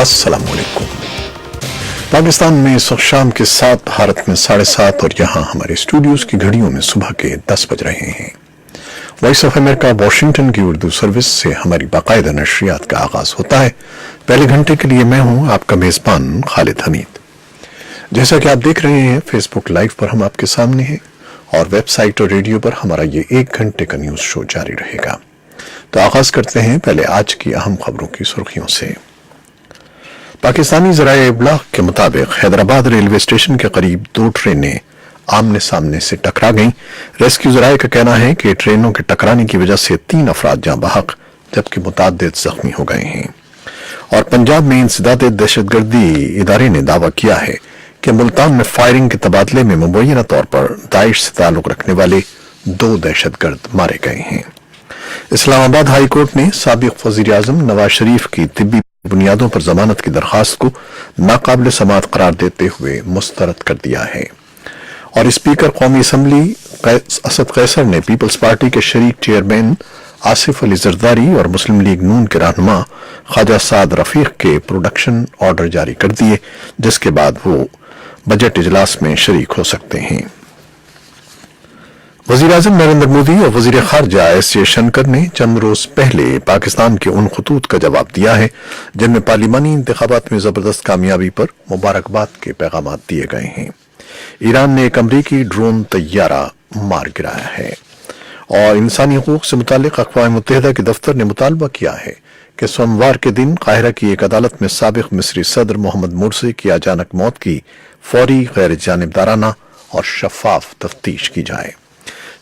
अस्सलाम वालेकुम। पाकिस्तान में इस वक्त शाम के 7, भारत में 7:30 और यहाँ हमारे स्टूडियोज की घड़ियों में सुबह के 10 बज रहे हैं। वॉइस ऑफ अमेरिका वाशिंगटन की उर्दू सर्विस से हमारी बाकायदा नशरियात का आगाज होता है। पहले घंटे के लिए मैं हूँ आपका मेजबान खालिद हमीद। जैसा कि आप देख रहे हैं, फेसबुक लाइव पर हम आपके सामने हैं और वेबसाइट और रेडियो पर हमारा ये 1 घंटे का न्यूज शो जारी रहेगा। तो आगाज करते हैं पहले आज की अहम खबरों की सुर्खियों से। पाकिस्तानी ज़राए इब्लाग के मुताबिक हैदराबाद रेलवे स्टेशन के करीब 2 ट्रेनें आमने सामने से टकरा गईं। रेस्क्यू ज़राए का कहना है कि ट्रेनों के टकराने की वजह से 3 अफराद जाँ बहक जबकि मुतअद्दिद जख्मी हो गए हैं। और पंजाब में इंसदाद दहशतगर्दी इदारे ने दावा किया है कि मुल्तान में फायरिंग के तबादले में मुबैना तौर पर दाइश से ताल्लुक रखने वाले 2 दहशतगर्द मारे गए हैं। इस्लामाबाद हाई कोर्ट ने साबिक वजीर आजम नवाज शरीफ की तिब्बी बुनियादों पर जमानत की दरखास्त को नाकाबिल समाअत करार देते हुए मुस्तरद कर दिया है। और स्पीकर कौमी असम्बली असद कैसर ने पीपल्स पार्टी के शरीक चेयरमैन आसिफ अली जरदारी और मुस्लिम लीग नून के रहनुमा ख्वाजा साद रफीक के प्रोडक्शन ऑर्डर जारी कर दिए, जिसके बाद वो बजट इजलास में शरीक हो सकते हैं। वजीर आजम नरेंद्र मोदी और वजीर खारजा एस जयशंकर ने चंद रोज पहले पाकिस्तान के उन खतूत का जवाब दिया है जिनमें पार्लिमानी इंतखाबात में जबरदस्त कामयाबी पर मुबारकबाद के पैगाम दिए गए हैं। ईरान ने एक अमरीकी ड्रोन तैयारा मार गिराया है। और इंसानी हकूक से मुताल्लिक अक़वाम मुत्तहिदा के दफ्तर ने मुतालबा किया है कि सोमवार के दिन काहिरा की एक अदालत में साबिक मिस्री सदर मोहम्मद मुर्सी की अचानक मौत की फौरी, गैर जानिबदाराना और शफाफ तफ्तीश की जाए।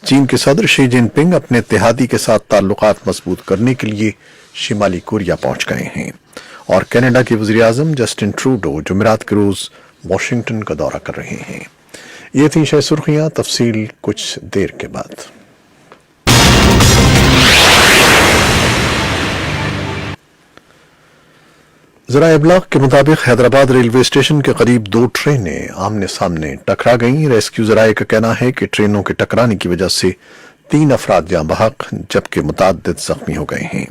चीन के सदर शी जिनपिंग अपने इत्तेहादी के साथ ताल्लुकात मजबूत करने के लिए शिमाली कोरिया पहुंच गए हैं। और कनाडा के वजीर आजम जस्टिन ट्रूडो जुमेरात के रोज वाशिंगटन का दौरा कर रहे हैं। ये थी शय सुर्खियां, तफसील कुछ देर के बाद। ज़राए इब्लाग के मुताबिक हैदराबाद रेलवे स्टेशन के करीब 2 ट्रेनें आमने सामने टकरा गईं। रेस्क्यू ज़राए का कहना है कि ट्रेनों के टकराने की वजह से 3 अफराद जाँ बहक जबकि मुतअद्दिद जख्मी हो गए हैं।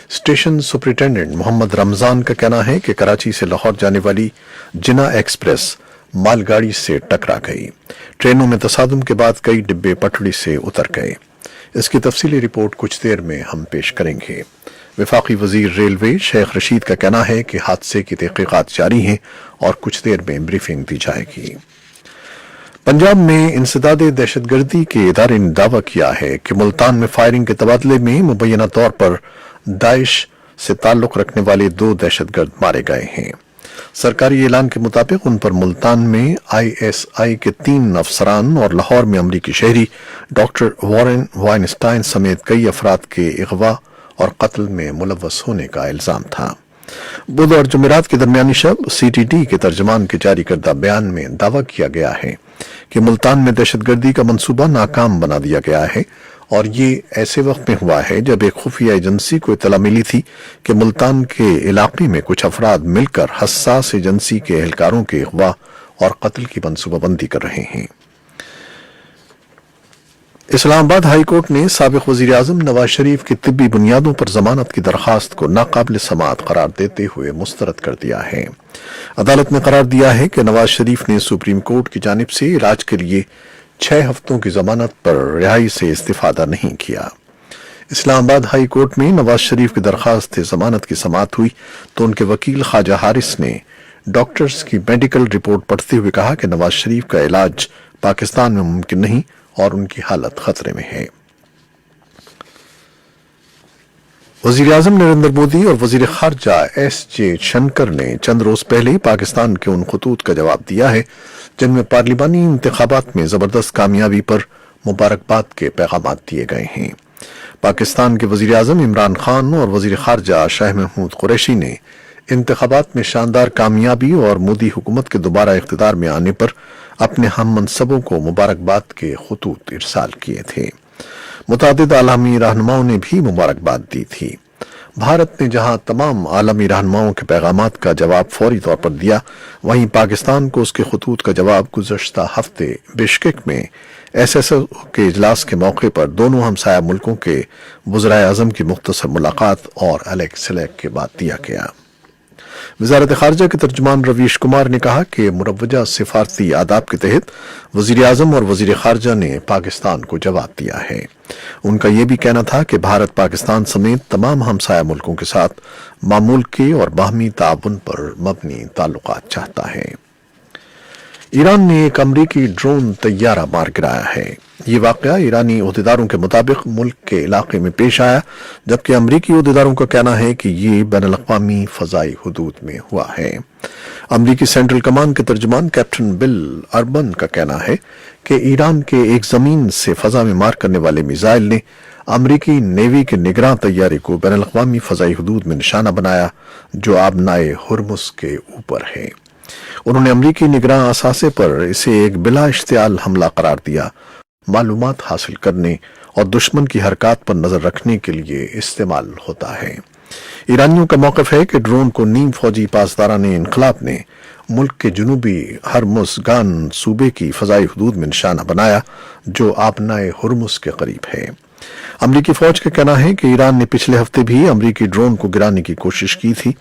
स्टेशन सुपरिटेंडेंट मोहम्मद रमजान का कहना है कि कराची से लाहौर जाने वाली जिना एक्सप्रेस मालगाड़ी से टकरा गई। ट्रेनों में तसादुम के बाद कई डिब्बे पटड़ी से उतर गए। इसकी तफसीली रिपोर्ट कुछ देर में हम पेश करेंगे। वफाकी वजीर रेलवे शेख रशीद का कहना है कि हादसे की तहकीकात जारी हैं और कुछ देर में ब्रीफिंग दी जाएगी। पंजाब में इंसदाद दहशतगर्दी के इदारे ने दावा किया है कि मुल्तान में फायरिंग के तबादले में मुबैना तौर पर दाइश से ताल्लुक रखने वाले 2 दहशतगर्द मारे गए हैं। सरकारी ऐलान के मुताबिक उन पर मुल्तान में ISI के 3 अफसरान और लाहौर में अमरीकी शहरी डॉक्टर वॉरेन वाइनस्टाइन समेत कई अफराद के अगवा और कत्ल में मुलव्वस होने का इल्जाम था। बुध और जुमेरात की दरमियानी शब CTT के तर्जमान के जारी करदा बयान में दावा किया गया है कि मुल्तान में दहशतगर्दी का मंसूबा नाकाम बना दिया गया है और ये ऐसे वक्त में हुआ है जब एक खुफिया एजेंसी को इत्तला मिली थी कि मुल्तान के इलाके में कुछ अफराद मिलकर हसास एजेंसी के एहलकारों के अगवा और कत्ल की मंसूबाबंदी कर रहे हैं। इस्लामाबाद हाई कोर्ट ने साबिक वजीर आजम नवाज शरीफ की तिब्बी बुनियादों पर जमानत की दरखास्त को नाकाबिल समाअत करार देते हुए मुस्तरद कर दिया है। अदालत ने करार दिया है कि नवाज शरीफ ने सुप्रीम कोर्ट की जानिब से इलाज के लिए 6 हफ्तों की जमानत पर रिहाई से इस्तिफादा नहीं किया। इस्लामाबाद हाई कोर्ट में नवाज शरीफ की दरखास्त जमानत की समाअत हुई तो उनके वकील ख्वाजा हारिस ने डॉक्टर्स की मेडिकल रिपोर्ट पढ़ते हुए कहा कि नवाज शरीफ का इलाज पाकिस्तान में मुमकिन नहीं और उनकी हालत खतरे में है। वजीर आजम नरेंद्र मोदी और वजीर खारजा एस जयशंकर ने चंद रोज पहले ही पाकिस्तान के उन खतूत का जवाब दिया है जिनमें पार्लिमानी इंतखाबात में जबरदस्त कामयाबी पर मुबारकबाद के पैगाम दिए गए हैं। पाकिस्तान के वजीर आजम इमरान खान और वजीर खारजा शाह महमूद कुरैशी ने इंतखाबात में शानदार कामयाबी और मोदी हुकूमत के दोबारा इख्तिदार में आने पर अपने हम मनसबों को मुबारकबाद के खतूत इरसाल किए थे। मुतादिद आलमी रहनुमाओं ने भी मुबारकबाद दी थी। भारत ने जहां तमाम आलमी रहनुमाओं के पैगामात का जवाब फौरी तौर पर दिया, वहीं पाकिस्तान को उसके खतूत का जवाब गुज़श्ता हफ्ते बिश्केक में SSO के इजलास के मौके पर दोनों हमसाया मुल्कों के वज़राए आज़म की मुख्तसर मुलाकात और अलग सलग के बाद दिया गया। वजारत खारजा के तर्जुमान रवीश कुमार ने कहा कि मुरव्वजा सिफारती आदाब के तहत वजीर आजम और वजीर खारजा ने पाकिस्तान को जवाब दिया है। उनका यह भी कहना था कि भारत पाकिस्तान समेत तमाम हमसाया मुल्कों के साथ मामूल के और बाहमी ताउन पर मबनी ताल्लुकात चाहता है। ईरान ने एक अमरीकी ड्रोन तैयारा मार गिराया है। ये वाकया ईरानी ओहदेदारों के मुताबिक मुल्क के इलाके में पेश आया, जबकि अमरीकी ओहदेदारों का कहना है कि ये बैनुल-अक़वामी फ़ज़ाई हुदूद में हुआ है। अमरीकी सेंट्रल कमान के तर्जुमान कैप्टन बिल अर्बन का कहना है कि ईरान के एक जमीन से फ़ज़ा में मार करने वाले मिसाइल ने अमरीकी नेवी के निगरान तैयारे को बैनुल-अक़वामी फ़ज़ाई हुदूद में निशाना बनाया, जो आबनाए हुर्मुज़ के ऊपर है। उन्होंने अमरीकी निगरान असासे पर इसे एक बिला इश्तियाल हमला करार दिया। मालूमात हासिल करने और दुश्मन की हरकत पर नजर रखने के लिए इस्तेमाल होता है। ईरानियों का मौक़िफ़ है कि ड्रोन को नीम फौजी पासदारान इनक़लाब ने मुल्क के जुनूबी हरमुज़गान सूबे की फ़ज़ाई हुदूद में निशाना बनाया, जो आबनाए हुर्मुज़ के करीब है। अमरीकी फौज का कहना है कि ईरान ने पिछले हफ्ते भी अमरीकी ड्रोन को गिराने की कोशिश की थी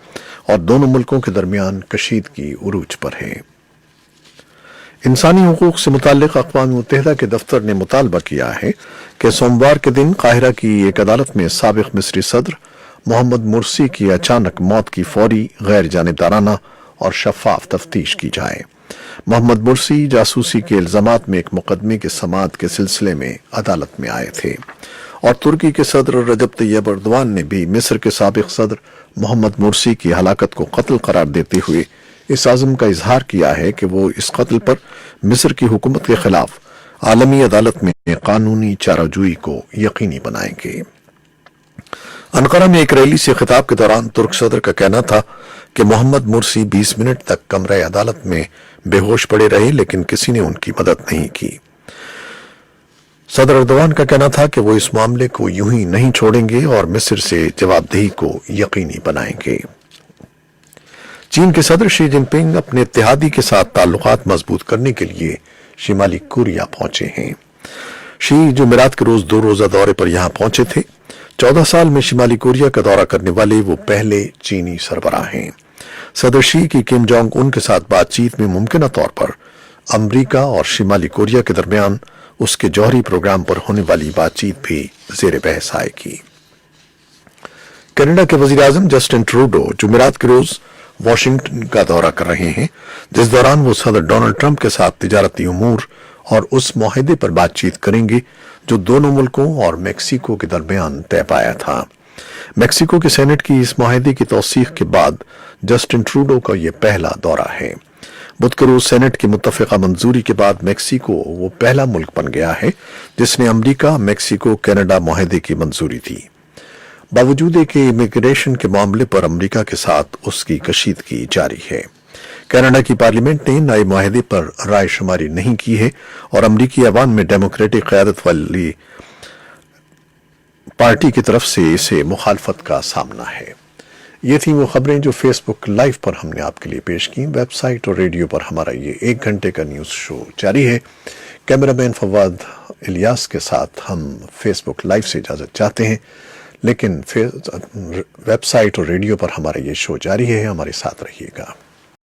और दोनों मुल्कों के दरमियान कशीदगी उरूज पर है। इंसानी हुकूक से मुताल्लिक़ अक़वाम मुत्तहिदा के दफ्तर ने मुतालबा किया है कि सोमवार के दिन काहिरा की एक अदालत में साबिक़ मिस्री सदर मोहम्मद मुर्सी की अचानक मौत की फौरी, गैर जानिबदाराना और शफ़ाफ तफ्तीश की जाए। मोहम्मद मुर्सी जासूसी के इल्ज़ामात में एक मुकदमे के समाअत के सिलसिले में अदालत में आए थे और तुर्की के सदर रजब तैयब एर्दोआन ने भी मिस्र के साबिक़ सदर मोहम्मद मुर्सी की हलाकत को कत्ल करार देते हुए इस आज़म का इजहार किया है कि वो इस कत्ल पर मिस्र की हुकूमत के खिलाफ आलमी अदालत में कानूनी चाराजोई को यकीनी बनाएंगे। अनकारा में एक रैली से खिताब के दौरान तुर्क सदर का कहना था कि मोहम्मद मुर्सी 20 मिनट तक कमरे अदालत में बेहोश पड़े रहे, लेकिन किसी ने उनकी मदद नहीं की। सदर एर्दोआन का कहना था कि वो इस मामले को यूं ही नहीं छोड़ेंगे और मिस्र से जवाबदेही को यकीनी बनाएंगे। चीन के सदर शी जिनपिंग अपने इत्तेहादी के साथ ताल्लुकात मजबूत करने के लिए शिमाली कोरिया पहुंचे हैं। शी जुमेरात के रोज 2 रोजा दौरे पर यहां पहुंचे थे। 14 साल में शिमाली कोरिया का दौरा करने वाले वो पहले चीनी सरबराह हैं। सदर शी की किम जोंग उन के साथ बातचीत में मुमकिन तौर पर अमरीका और शिमाली कोरिया के दरमियान उसके जौहरी प्रोग्राम पर होने वाली बातचीत भी ज़ेर बहस आएगी। कनाडा के वजीर आजम जस्टिन ट्रूडो जुमेरात के रोज वाशिंगटन का दौरा कर रहे हैं, जिस दौरान वो सदर डोनाल्ड ट्रंप के साथ तिजारती उमूर और उस मुआहदे पर बातचीत करेंगे जो दोनों मुल्कों और मेक्सिको के दरमियान तय पाया था। मेक्सिको के सेनेट की इस मुआहदे की तौसीक के बाद जस्टिन ट्रूडो का यह पहला दौरा है। बुध के रोज सेनेट की मुत्तफ़िक़ा मंजूरी के बाद मेक्सिको वो पहला मुल्क बन गया है जिसने अमरीका मेक्सिको कनाडा मुआहदे की मंजूरी दी। बावजूद के इमिग्रेशन के मामले पर अमरीका के साथ उसकी कशीदगी जारी है। कनाडा की पार्लियामेंट ने नए मुआहदे पर राय शुमारी नहीं की है और अमरीकी अवाम में डेमोक्रेटिक क़यादत वाली पार्टी की तरफ से इसे मुखालफत का सामना है। ये थी वो खबरें जो फेसबुक लाइव पर हमने आपके लिए पेश की। वेबसाइट और रेडियो पर हमारा ये 1 घंटे का न्यूज़ शो जारी है। कैमरामैन फवाद इलियास के साथ हम फेसबुक लाइव से इजाज़त चाहते हैं, लेकिन वेबसाइट और रेडियो पर हमारा ये शो जारी है। हमारे साथ रहिएगा।